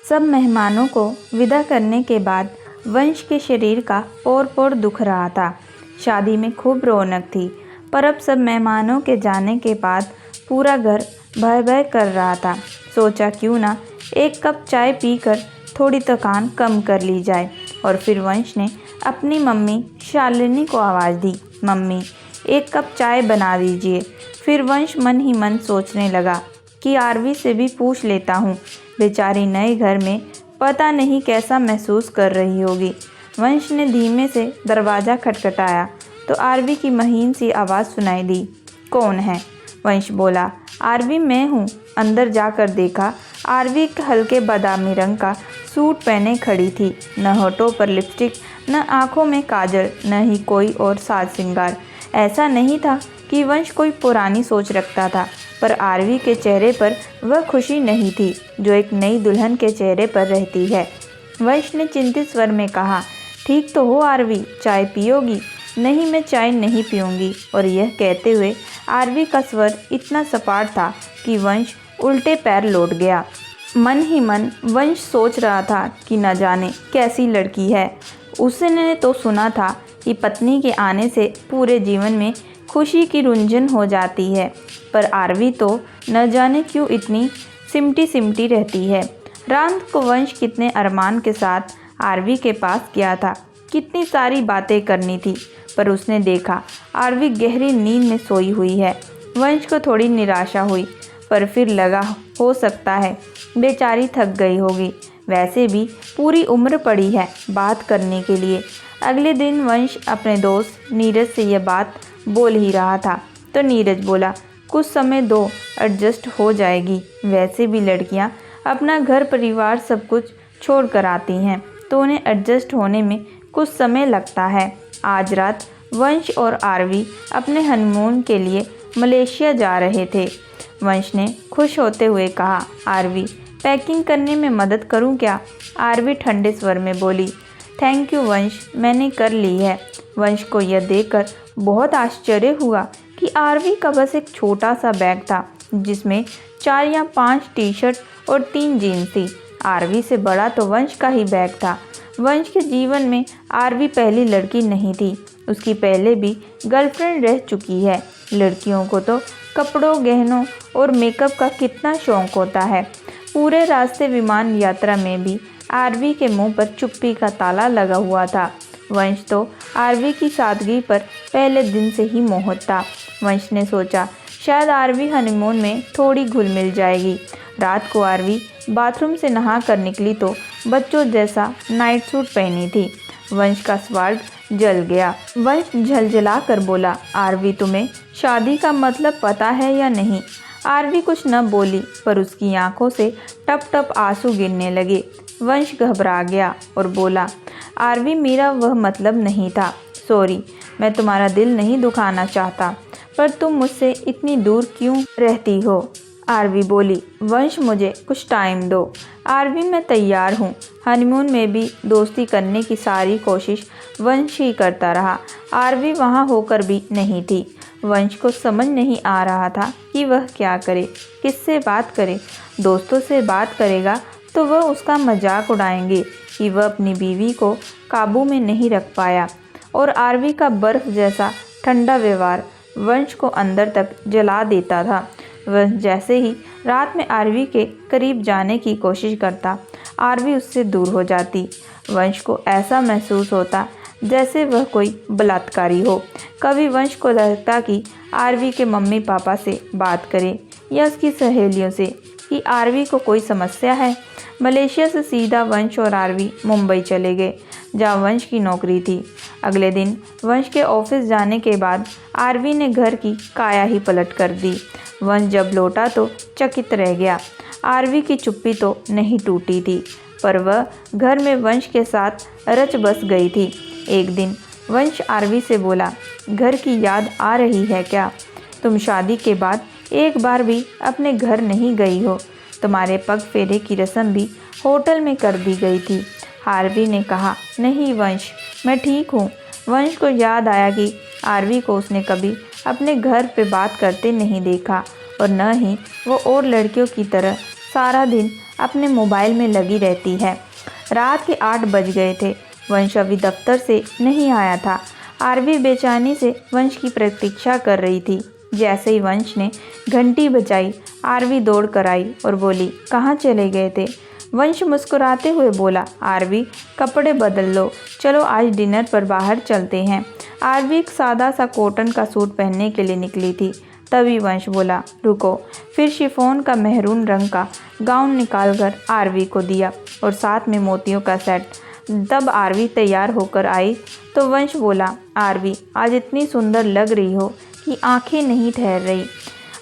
सब मेहमानों को विदा करने के बाद वंश के शरीर का पोर दुख रहा था। शादी में खूब रौनक थी, पर अब सब मेहमानों के जाने के बाद पूरा घर भय भय कर रहा था। सोचा क्यों ना एक कप चाय पीकर थोड़ी थकान कम कर ली जाए। और फिर वंश ने अपनी मम्मी शालिनी को आवाज़ दी, मम्मी एक कप चाय बना दीजिए। फिर वंश मन ही मन सोचने लगा कि आरवी से भी पूछ लेता हूँ, बेचारी नए घर में पता नहीं कैसा महसूस कर रही होगी। वंश ने धीमे से दरवाज़ा खटखटाया तो आरवी की महीन सी आवाज़ सुनाई दी, कौन है? वंश बोला, आरवी मैं हूँ। अंदर जाकर देखा, आरवी एक हल्के बादामी रंग का सूट पहने खड़ी थी। न होठों पर लिपस्टिक, न आँखों में काजल, न ही कोई और साज श्रृंगार। ऐसा नहीं था कि वंश कोई पुरानी सोच रखता था, पर आरवी के चेहरे पर वह खुशी नहीं थी जो एक नई दुल्हन के चेहरे पर रहती है। वंश ने चिंतित स्वर में कहा, ठीक तो हो आरवी, चाय पियोगी? नहीं, मैं चाय नहीं पीऊँगी। और यह कहते हुए आरवी का स्वर इतना सपाट था कि वंश उल्टे पैर लौट गया। मन ही मन वंश सोच रहा था कि न जाने कैसी लड़की है। उसने तो सुना था कि पत्नी के आने से पूरे जीवन में खुशी की रुंझन हो जाती है, पर आरवी तो न जाने क्यों इतनी सिमटी सिमटी रहती है। रात को वंश कितने अरमान के साथ आरवी के पास गया था, कितनी सारी बातें करनी थी, पर उसने देखा आरवी गहरी नींद में सोई हुई है। वंश को थोड़ी निराशा हुई, पर फिर लगा हो सकता है बेचारी थक गई होगी, वैसे भी पूरी उम्र पड़ी है बात करने के लिए। अगले दिन वंश अपने दोस्त नीरज से यह बात बोल ही रहा था तो नीरज बोला, कुछ समय दो, एडजस्ट हो जाएगी। वैसे भी लड़कियां अपना घर परिवार सब कुछ छोड़ कर आती हैं तो उन्हें एडजस्ट होने में कुछ समय लगता है। आज रात वंश और आरवी अपने हनीमून के लिए मलेशिया जा रहे थे। वंश ने खुश होते हुए कहा, आरवी पैकिंग करने में मदद करूं क्या? आरवी ठंडे स्वर में बोली, थैंक यू वंश, मैंने कर ली है। वंश को यह देखकर बहुत आश्चर्य हुआ कि आरवी का बस एक छोटा सा बैग था जिसमें 4 या 5 टी शर्ट और 3 जीन्स थी। आरवी से बड़ा तो वंश का ही बैग था। वंश के जीवन में आरवी पहली लड़की नहीं थी, उसकी पहले भी गर्लफ्रेंड रह चुकी है। लड़कियों को तो कपड़ों, गहनों और मेकअप का कितना शौक होता है। पूरे रास्ते विमान यात्रा में भी आरवी के मुंह पर चुप्पी का ताला लगा हुआ था। वंश तो आरवी की सादगी पर पहले दिन से ही मोहित था। वंश ने सोचा शायद आरवी हनीमून में थोड़ी घुल मिल जाएगी। रात को आरवी बाथरूम से नहा कर निकली तो बच्चों जैसा नाइट सूट पहनी थी। वंश का स्वाद जल गया। वंश झलझला कर बोला, आरवी तुम्हें शादी का मतलब पता है या नहीं? आरवी कुछ न बोली, पर उसकी आंखों से टप टप आंसू गिरने लगे। वंश घबरा गया और बोला, आरवी मेरा वह मतलब नहीं था, सॉरी, मैं तुम्हारा दिल नहीं दुखाना चाहता, पर तुम मुझसे इतनी दूर क्यों रहती हो? आरवी बोली, वंश मुझे कुछ टाइम दो। आरवी मैं तैयार हूँ। हनीमून में भी दोस्ती करने की सारी कोशिश वंश ही करता रहा। आरवी वहाँ होकर भी नहीं थी। वंश को समझ नहीं आ रहा था कि वह क्या करे, किससे बात करे। दोस्तों से बात करेगा तो वह उसका मजाक उड़ाएंगे कि वह अपनी बीवी को काबू में नहीं रख पाया। और आरवी का बर्फ़ जैसा ठंडा व्यवहार वंश को अंदर तक जला देता था। वह जैसे ही रात में आरवी के करीब जाने की कोशिश करता, आरवी उससे दूर हो जाती। वंश को ऐसा महसूस होता जैसे वह कोई बलात्कारी हो। कभी वंश को लगता कि आरवी के मम्मी पापा से बात करे या उसकी सहेलियों से कि आरवी को कोई समस्या है। मलेशिया से सीधा वंश और आरवी मुंबई चले गए, जहाँ वंश की नौकरी थी। अगले दिन वंश के ऑफिस जाने के बाद आरवी ने घर की काया ही पलट कर दी। वंश जब लौटा तो चकित रह गया। आरवी की चुप्पी तो नहीं टूटी थी, पर वह घर में वंश के साथ रच बस गई थी। एक दिन वंश आरवी से बोला, घर की याद आ रही है क्या? तुम शादी के बाद एक बार भी अपने घर नहीं गई हो। तुम्हारे पग फेरे की रस्म भी होटल में कर दी गई थी। आरवी ने कहा, नहीं वंश, मैं ठीक हूँ। वंश को याद आया कि आरवी को उसने कभी अपने घर पे बात करते नहीं देखा और न ही वो और लड़कियों की तरह सारा दिन अपने मोबाइल में लगी रहती है। रात के 8 बज गए थे। वंश अभी दफ्तर से नहीं आया था। आरवी बेचैनी से वंश की प्रतीक्षा कर रही थी। जैसे ही वंश ने घंटी बजाई, आरवी दौड़ कर आई और बोली, कहाँ चले गए थे? वंश मुस्कुराते हुए बोला, आरवी कपड़े बदल लो, चलो आज डिनर पर बाहर चलते हैं। आरवी एक सादा सा कॉटन का सूट पहनने के लिए निकली थी। तभी वंश बोला, रुको। फिर शिफॉन का मेहरून रंग का गाउन निकालकर आरवी को दिया और साथ में मोतियों का सेट। तब आरवी तैयार होकर आई तो वंश बोला, आरवी आज इतनी सुंदर लग रही हो कि आंखें नहीं ठहर रही।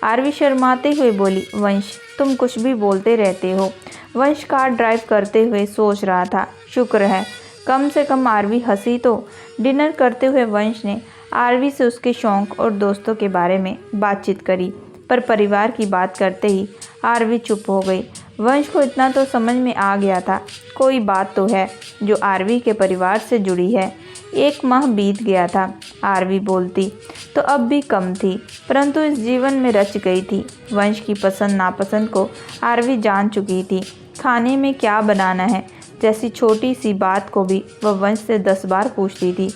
आरवी शर्माते हुए बोली, वंश तुम कुछ भी बोलते रहते हो। वंश कार ड्राइव करते हुए सोच रहा था, शुक्र है कम से कम आरवी हंसी तो। डिनर करते हुए वंश ने आरवी से उसके शौक़ और दोस्तों के बारे में बातचीत करी, पर परिवार की बात करते ही आरवी चुप हो गई। वंश को इतना तो समझ में आ गया था, कोई बात तो है जो आरवी के परिवार से जुड़ी है। 1 माह बीत गया था। आरवी बोलती तो अब भी कम थी, परंतु इस जीवन में रच गई थी। वंश की पसंद नापसंद को आरवी जान चुकी थी। खाने में क्या बनाना है जैसी छोटी सी बात को भी वह वंश से 10 बार पूछती थी।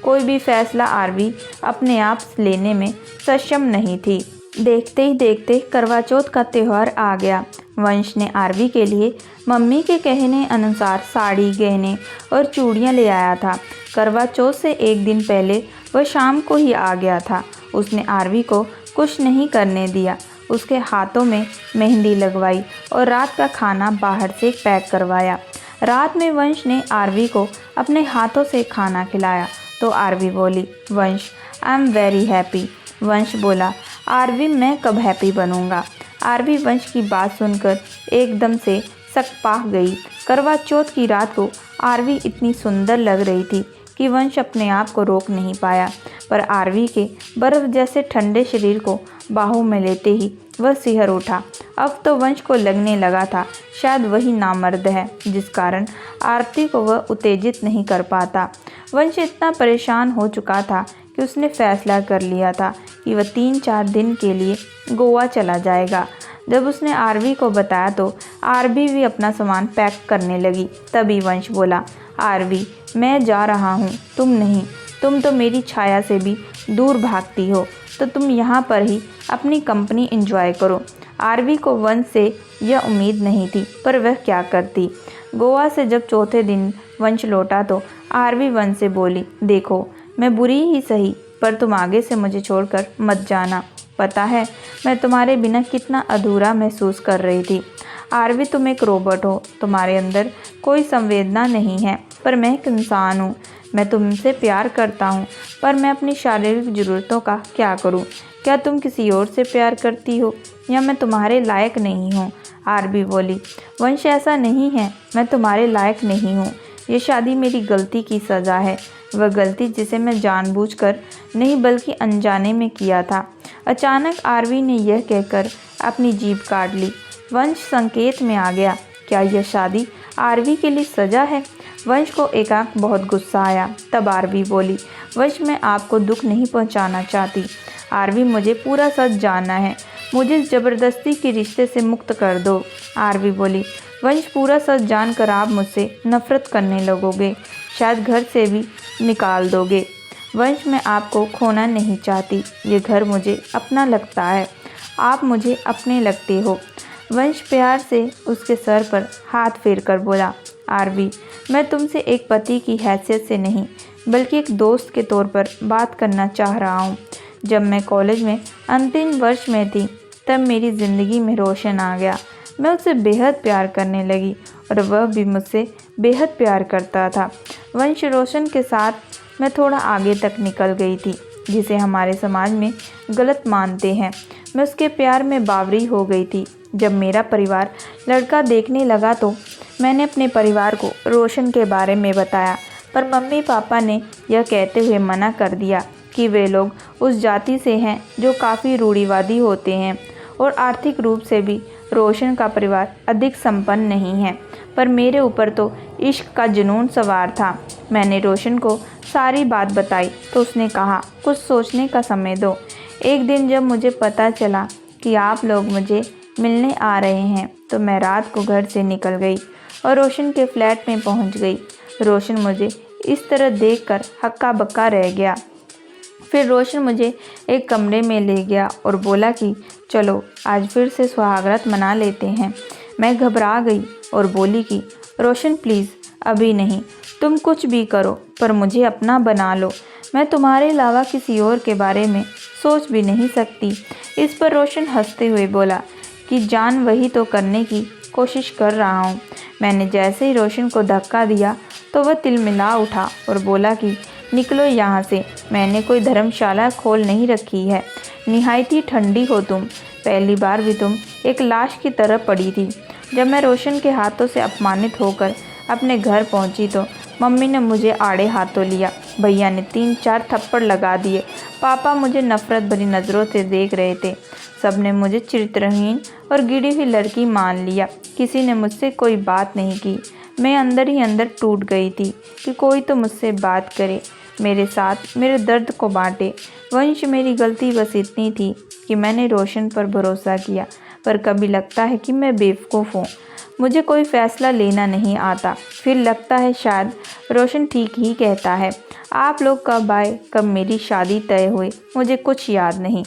कोई भी फैसला आरवी अपने आप लेने में सक्षम नहीं थी। देखते ही देखते करवा चौथ का त्यौहार आ गया। वंश ने आरवी के लिए मम्मी के कहने अनुसार साड़ी, गहने और चूड़ियाँ ले आया था। करवा चौथ से 1 दिन पहले वह शाम को ही आ गया था। उसने आरवी को कुछ नहीं करने दिया। उसके हाथों में मेहंदी लगवाई और रात का खाना बाहर से पैक करवाया। रात में वंश ने आरवी को अपने हाथों से खाना खिलाया तो आरवी बोली, वंश आई एम वेरी हैप्पी। वंश बोला, आरवी मैं कब हैप्पी बनूंगा? आरवी वंश की बात सुनकर एकदम से सकपा गई। करवा चौथ की रात को आरवी इतनी सुंदर लग रही थी कि वंश अपने आप को रोक नहीं पाया, पर आरवी के बर्फ़ जैसे ठंडे शरीर को बाहों में लेते ही वह सिहर उठा। अब तो वंश को लगने लगा था शायद वही नामर्द है जिस कारण आरती को वह उत्तेजित नहीं कर पाता। वंश इतना परेशान हो चुका था कि उसने फैसला कर लिया था कि वह 3-4 दिन के लिए गोवा चला जाएगा। जब उसने आरवी को बताया तो आरवी भी अपना सामान पैक करने लगी। तभी वंश बोला, आरवी मैं जा रहा हूँ, तुम नहीं। तुम तो मेरी छाया से भी दूर भागती हो, तो तुम यहाँ पर ही अपनी कंपनी एंजॉय करो। आरवी को वंश से यह उम्मीद नहीं थी, पर वह क्या करती। गोवा से जब चौथे दिन वंश लौटा तो आरवी वंश से बोली, देखो मैं बुरी ही सही, पर तुम आगे से मुझे छोड़कर मत जाना। पता है मैं तुम्हारे बिना कितना अधूरा महसूस कर रही थी। आरवी तुम एक रोबोट हो, तुम्हारे अंदर कोई संवेदना नहीं है, पर मैं एक इंसान हूँ। मैं तुमसे प्यार करता हूँ, पर मैं अपनी शारीरिक ज़रूरतों का क्या करूँ? क्या तुम किसी और से प्यार करती हो या मैं तुम्हारे लायक नहीं हूँ? आरवी बोली, वंश ऐसा नहीं है, मैं तुम्हारे लायक नहीं हूँ। ये शादी मेरी गलती की सज़ा है, वह गलती जिसे मैं जानबूझकर नहीं बल्कि अनजाने में किया था। अचानक आरवी ने यह कहकर अपनी जीभ काट ली। वंश संकेत में आ गया। क्या यह शादी आरवी के लिए सज़ा है? वंश को एकाएक बहुत गुस्सा आया। तब आरवी बोली, वंश मैं आपको दुख नहीं पहुंचाना चाहती। आरवी मुझे पूरा सच जानना है, मुझे ज़बरदस्ती के रिश्ते से मुक्त कर दो। आरवी बोली, वंश पूरा सच जानकर आप मुझसे नफ़रत करने लगोगे, शायद घर से भी निकाल दोगे। वंश मैं आपको खोना नहीं चाहती, ये घर मुझे अपना लगता है, आप मुझे अपने लगते हो। वंश प्यार से उसके सर पर हाथ फेर कर बोला, आरवी मैं तुमसे एक पति की हैसियत से नहीं बल्कि एक दोस्त के तौर पर बात करना चाह रहा हूँ। जब मैं कॉलेज में अंतिम वर्ष में थी तब मेरी ज़िंदगी में रोशन आ गया। मैं उससे बेहद प्यार करने लगी और वह भी मुझसे बेहद प्यार करता था। वंश रोशन के साथ मैं थोड़ा आगे तक निकल गई थी, जिसे हमारे समाज में गलत मानते हैं। मैं उसके प्यार में बावरी हो गई थी। जब मेरा परिवार लड़का देखने लगा तो मैंने अपने परिवार को रोशन के बारे में बताया, पर मम्मी पापा ने यह कहते हुए मना कर दिया कि वे लोग उस जाति से हैं जो काफ़ी रूढ़िवादी होते हैं और आर्थिक रूप से भी रोशन का परिवार अधिक संपन्न नहीं है। पर मेरे ऊपर तो इश्क का जुनून सवार था। मैंने रोशन को सारी बात बताई तो उसने कहा, कुछ सोचने का समय दो। एक दिन जब मुझे पता चला कि आप लोग मुझे मिलने आ रहे हैं। तो मैं रात को घर से निकल गई और रोशन के फ्लैट में पहुंच गई। रोशन मुझे इस तरह देखकर हक्का बक्का रह गया। फिर रोशन मुझे एक कमरे में ले गया और बोला कि चलो आज फिर से सुहागरात मना लेते हैं। मैं घबरा गई और बोली कि रोशन प्लीज़ अभी नहीं, तुम कुछ भी करो पर मुझे अपना बना लो। मैं तुम्हारे अलावा किसी और के बारे में सोच भी नहीं सकती। इस पर रोशन हंसते हुए बोला कि जान वही तो करने की कोशिश कर रहा हूँ। मैंने जैसे ही रोशन को धक्का दिया तो वह तिलमिला उठा और बोला कि निकलो यहाँ से, मैंने कोई धर्मशाला खोल नहीं रखी है। निहायत ही ठंडी हो तुम, पहली बार भी तुम एक लाश की तरह पड़ी थी। जब मैं रोशन के हाथों से अपमानित होकर अपने घर पहुंची तो मम्मी ने मुझे आड़े हाथों लिया, भैया ने 3-4 थप्पड़ लगा दिए, पापा मुझे नफ़रत भरी नज़रों से देख रहे थे। सबने मुझे चरित्रहीन और गिरी हुई लड़की मान लिया। किसी ने मुझसे कोई बात नहीं की। मैं अंदर ही अंदर टूट गई थी कि कोई तो मुझसे बात करे, मेरे साथ मेरे दर्द को बांटे। वंश मेरी गलती बस इतनी थी कि मैंने रोशन पर भरोसा किया, पर कभी लगता है कि मैं बेवकूफ़ हूँ, मुझे कोई फ़ैसला लेना नहीं आता। फिर लगता है शायद रोशन ठीक ही कहता है। आप लोग कब आए, कब मेरी शादी तय हुई, मुझे कुछ याद नहीं।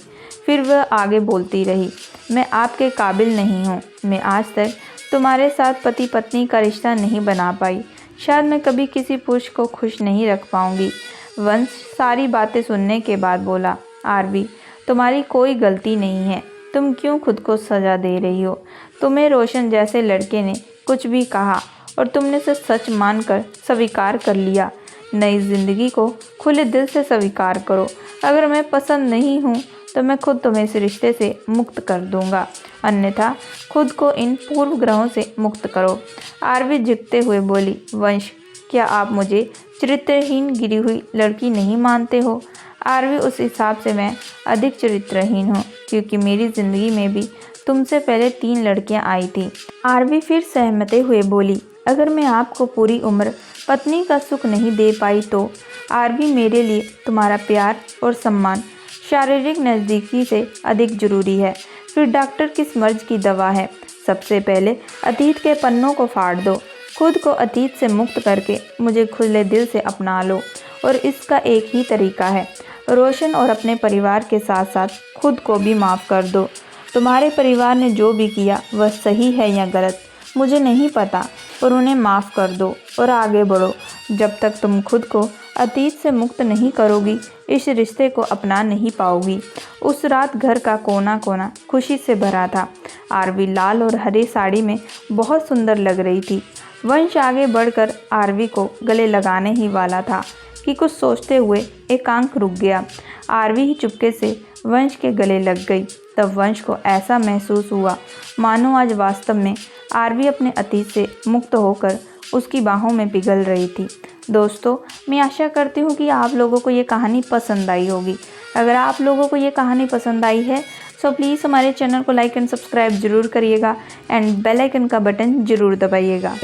फिर वह आगे बोलती रही, मैं आपके काबिल नहीं हूँ। मैं आज तक तुम्हारे साथ पति पत्नी का रिश्ता नहीं बना पाई। शायद मैं कभी किसी पुरुष को खुश नहीं रख पाऊँगी। वंश सारी बातें सुनने के बाद बोला, आरवी तुम्हारी कोई गलती नहीं है, तुम क्यों खुद को सज़ा दे रही हो। तुम्हें रोशन जैसे लड़के ने कुछ भी कहा और तुमने उसे सच मानकर स्वीकार कर लिया। नई ज़िंदगी को खुले दिल से स्वीकार करो। अगर मैं पसंद नहीं हूँ तो मैं खुद तुम्हें इस रिश्ते से मुक्त कर दूँगा, अन्यथा खुद को इन पूर्व ग्रहों से मुक्त करो। आरवी झुकते हुए बोली, वंश क्या आप मुझे चरित्रहीन गिरी हुई लड़की नहीं मानते हो। आरवी उस हिसाब से मैं अधिक चरित्रहीन हूँ, क्योंकि मेरी ज़िंदगी में भी तुमसे पहले 3 लड़कियाँ आई थी। आरवी फिर सहमते हुए बोली, अगर मैं आपको पूरी उम्र पत्नी का सुख नहीं दे पाई तो आरवी मेरे लिए तुम्हारा प्यार और सम्मान शारीरिक नज़दीकी से अधिक ज़रूरी है। फिर डॉक्टर किस मर्ज की दवा है। सबसे पहले अतीत के पन्नों को फाड़ दो, खुद को अतीत से मुक्त करके मुझे खुले दिल से अपना लो। और इसका एक ही तरीका है, रोशन और अपने परिवार के साथ साथ खुद को भी माफ़ कर दो। तुम्हारे परिवार ने जो भी किया वह सही है या गलत मुझे नहीं पता, पर उन्हें माफ़ कर दो और आगे बढ़ो। जब तक तुम खुद को अतीत से मुक्त नहीं करोगी, इस रिश्ते को अपना नहीं पाओगी। उस रात घर का कोना कोना खुशी से भरा था। आरवी लाल और हरे साड़ी में बहुत सुंदर लग रही थी। वंश आगे बढ़कर आरवी को गले लगाने ही वाला था कि कुछ सोचते हुए एक आंख रुक गया। आरवी ही चुपके से वंश के गले लग गई। तब वंश को ऐसा महसूस हुआ मानो आज वास्तव में आरवी अपने अतीत से मुक्त होकर उसकी बाहों में पिघल रही थी। दोस्तों, मैं आशा करती हूँ कि आप लोगों को ये कहानी पसंद आई होगी। अगर आप लोगों को ये कहानी पसंद आई है सो प्लीज़ हमारे चैनल को लाइक एंड सब्सक्राइब ज़रूर करिएगा एंड बेल आइकन का बटन ज़रूर दबाइएगा।